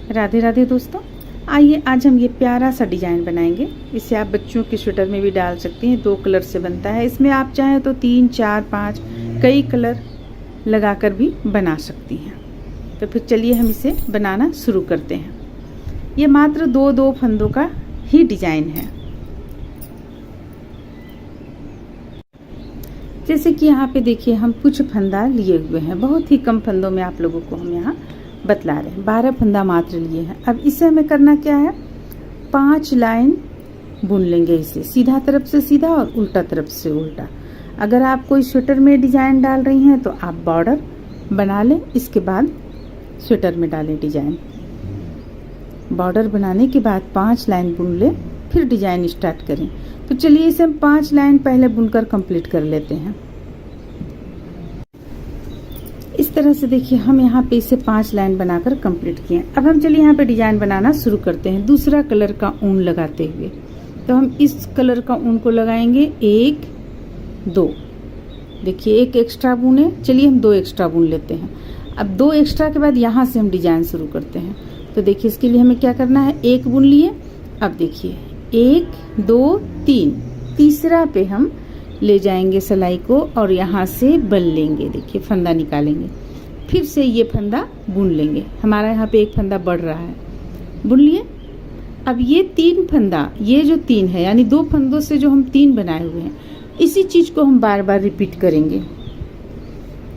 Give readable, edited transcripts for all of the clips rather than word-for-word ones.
राधे राधे दोस्तों, आइए आज हम ये प्यारा सा डिजाइन बनाएंगे। इसे आप बच्चों के स्वेटर में भी डाल सकती हैं। 2 कलर से बनता है। इसमें आप चाहें तो 3, 4, 5 कई कलर लगाकर भी बना सकती हैं। तो फिर चलिए हम इसे बनाना शुरू करते हैं। ये मात्र 2 फंदों का ही डिजाइन है। जैसे कि यहाँ पे देखिए हम कुछ फंदा लिए हुए हैं। बहुत ही कम फंदों में आप लोगों को हम यहाँ बतला रहे हैं। 12 फंदा मात्र लिए हैं। अब इसे हमें करना क्या है, 5 लाइन बुन लेंगे। इसे सीधा तरफ से सीधा और उल्टा तरफ से उल्टा। अगर आप कोई स्वेटर में डिजाइन डाल रही हैं तो आप बॉर्डर बना लें, इसके बाद स्वेटर में डालें डिजाइन। बॉर्डर बनाने के बाद 5 लाइन बुन लें, फिर डिजाइन स्टार्ट करें। तो चलिए इसे हम 5 लाइन पहले बुनकर कंप्लीट कर लेते हैं। इस तरह से देखिए हम यहाँ पे इसे 5 लाइन बनाकर कंप्लीट किए। अब हम चलिए यहाँ पे डिजाइन बनाना शुरू करते हैं। दूसरा कलर का ऊन लगाते हुए, तो हम इस कलर का ऊन को लगाएंगे 1, 2। देखिए 1 एक्स्ट्रा बुने। चलिए हम 2 एक्स्ट्रा बुन लेते हैं। अब 2 एक्स्ट्रा के बाद यहाँ से हम डिजाइन शुरू करते हैं। तो देखिए इसके लिए हमें क्या करना है, 1 बुन लिए। अब देखिए 1, 2, 3, तीसरा पे हम ले जाएंगे सिलाई को और यहाँ से बल लेंगे। देखिए फंदा निकालेंगे, फिर से ये फंदा बुन लेंगे। हमारा यहाँ पे एक फंदा बढ़ रहा है, बुन लिए। अब ये 3 फंदा, ये जो 3 है यानी 2 फंदों से जो हम 3 बनाए हुए हैं, इसी चीज को हम बार बार रिपीट करेंगे।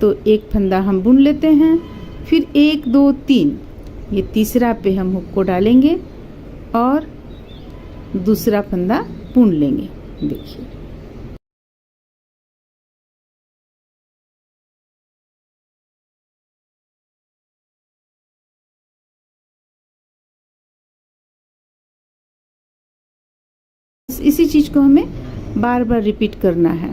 तो 1 फंदा हम बुन लेते हैं, फिर 1, 2, 3, ये तीसरा पे हम हुक को डालेंगे और दूसरा फंदा बुन लेंगे। देखिए इसी चीज को हमें बार बार रिपीट करना है।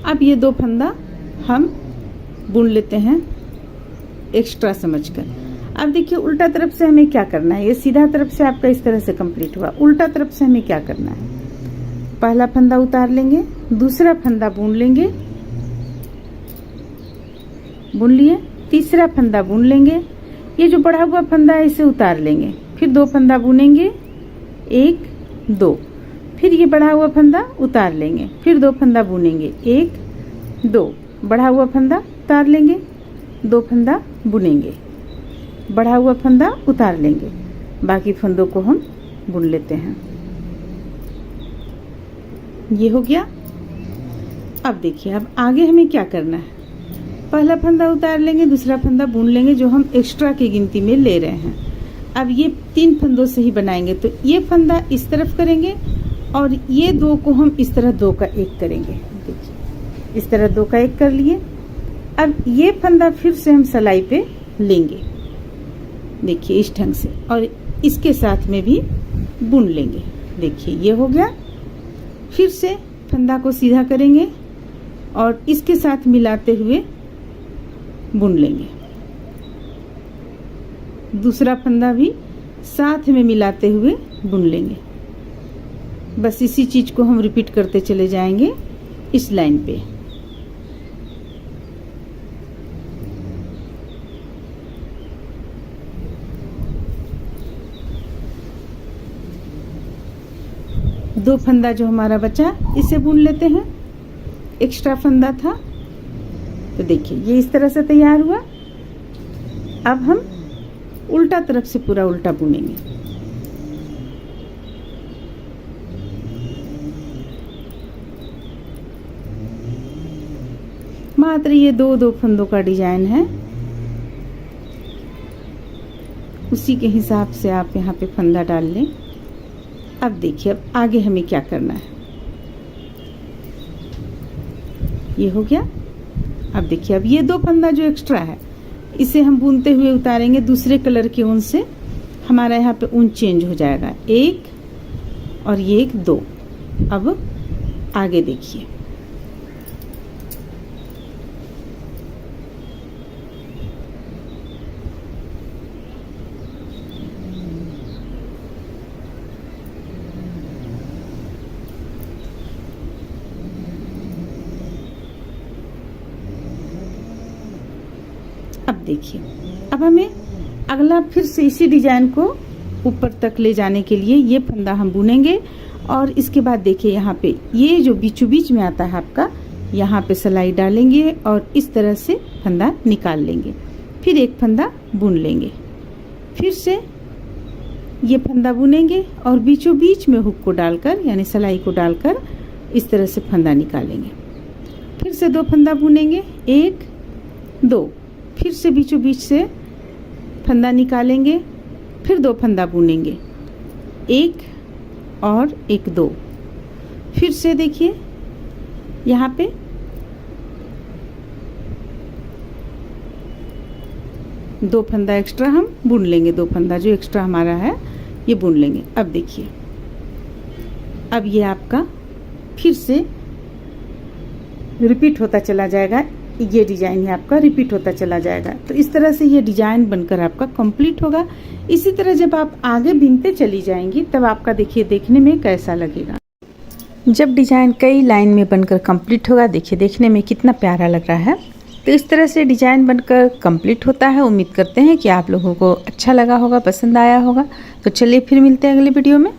अब ये 2 फंदा हम बुन लेते हैं एक्स्ट्रा समझकर। अब देखिए उल्टा तरफ से हमें क्या करना है। ये सीधा तरफ से आपका इस तरह से कंप्लीट हुआ। उल्टा तरफ से हमें क्या करना है, पहला फंदा उतार लेंगे, दूसरा फंदा बुन लेंगे, बुन लिए, तीसरा फंदा बुन लेंगे। ये जो बढ़ा हुआ फंदा है इसे उतार लेंगे, फिर 2 फंदा बुनेंगे, 1, 2, फिर ये बढ़ा हुआ फंदा उतार लेंगे, फिर 2 फंदा बुनेंगे, 1, 2, बढ़ा हुआ फंदा उतार लेंगे, 2 फंदा बुनेंगे, बढ़ा हुआ फंदा उतार लेंगे। बाकी फंदों को हम बुन लेते हैं। ये हो गया। अब देखिए अब आगे हमें क्या करना है, पहला फंदा उतार लेंगे, दूसरा फंदा बुन लेंगे जो हम एक्स्ट्रा की गिनती में ले रहे हैं। अब ये 3 फंदों से ही बनाएंगे। तो ये फंदा इस तरफ करेंगे और ये 2 को हम इस तरह 2 का 1 करेंगे। देखिए इस तरह 2 का 1 कर लिए। अब ये फंदा फिर से हम सिलाई पे लेंगे, देखिए इस ढंग से, और इसके साथ में भी बुन लेंगे। देखिए ये हो गया। फिर से फंदा को सीधा करेंगे और इसके साथ मिलाते हुए बुन लेंगे। दूसरा फंदा भी साथ में मिलाते हुए बुन लेंगे। बस इसी चीज को हम रिपीट करते चले जाएंगे इस लाइन पे। दो फंदा जो हमारा बचा इसे बुन लेते हैं। एक्स्ट्रा फंदा था, तो देखिए ये इस तरह से तैयार हुआ। अब हम उल्टा तरफ से पूरा उल्टा बुनेंगे। मात्र ये 2 फंदों का डिजाइन है, उसी के हिसाब से आप यहाँ पे फंदा डाल लें। अब देखिए अब आगे हमें क्या करना है। ये हो गया। अब देखिए अब ये 2 फंदा जो एक्स्ट्रा है इसे हम बुनते हुए उतारेंगे दूसरे कलर के ऊन से। हमारा यहाँ पे ऊन चेंज हो जाएगा, 1 और ये 1, 2। अब आगे देखिए देखिए, अब हमें अगला फिर से इसी डिजाइन को ऊपर तक ले जाने के लिए ये फंदा हम बुनेंगे और इसके बाद देखिए यहाँ पे ये जो बीचों बीच में आता है आपका, यहाँ पे सिलाई डालेंगे और इस तरह से फंदा निकाल लेंगे। फिर एक फंदा बुन लेंगे, फिर से ये फंदा बुनेंगे और बीचों बीच में हुक को डालकर यानी सिलाई को डालकर इस तरह से फंदा निकालेंगे। फिर से 2 फंदा बुनेंगे, 1 2, फिर से बीचों बीच से फंदा निकालेंगे, फिर 2 फंदा बुनेंगे, 1 और 1 2। फिर से देखिए यहाँ पे दो फंदा एक्स्ट्रा हम बुन लेंगे, 2 फंदा जो एक्स्ट्रा हमारा है ये बुन लेंगे। अब देखिए, अब ये आपका फिर से रिपीट होता चला जाएगा, ये डिजाइन है आपका रिपीट होता चला जाएगा। तो इस तरह से ये डिजाइन बनकर आपका कंप्लीट होगा। इसी तरह जब आप आगे बिनते चली जाएंगी तब आपका देखिए देखने में कैसा लगेगा। जब डिजाइन कई लाइन में बनकर कंप्लीट होगा, देखिए देखने में कितना प्यारा लग रहा है। तो इस तरह से डिजाइन बनकर कंप्लीट होता है। उम्मीद करते हैं कि आप लोगों को अच्छा लगा होगा, पसंद आया होगा। तो चलिए फिर मिलते हैं अगले वीडियो में।